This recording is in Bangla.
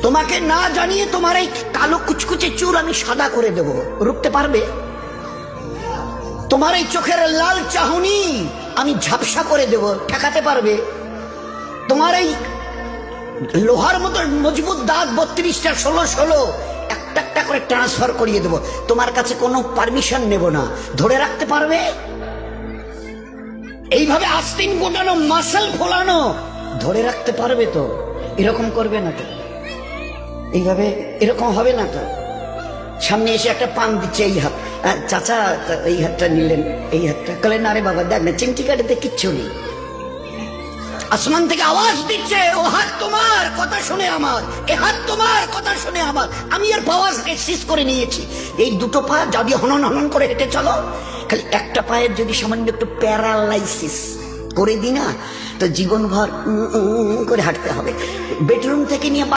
তোমাকে না জানিয়ে তোমার এই কালো কুচকুচে চুল আমি সাদা করে দেব, রুখতে পারবে? তোমার এই চোখের লাল চাহনি আমি ঝাপসা করে দেব, ঠেকাতে পারবে? তোমার এই লোহার মতো মজবুত দাঁত 32টা 16 একটা একটা করে ট্রান্সফার করিয়ে দেব, তোমার কাছে কোনো পারমিশন নেব না, ধরে রাখতে পারবে? এইভাবে আস্তিন গোটানো, মাসল ফোলানো, ধরে রাখতে পারবে তো? এরকম করবে না তো? এইভাবে এরকম হবে না তো? সামনে এসে একটা পান দিচ্ছে, এই হাত, চাচা এই হাতটা নিলেন, এই হাতটা কলেন, আরে বাবা দেখ না চিমটি কাটাতে কিচ্ছু নেই। আসমান থেকে আওয়াজ দিচ্ছে, ও হাত তোমার কথা শুনে আমার, এ হাত তোমার কথা শুনে আমার, আমি এর পাওয়ার সিজ করে নিয়েছি। এই দুটো পা যদি হনন হনন করে হেঁটে চলো, খালি একটা পায়ের যদি সামান্য একটু প্যারালাইসিস করে দিই না, তো জীবনভর করে হাঁটতে হবে। বেডরুম থেকে নিয়ে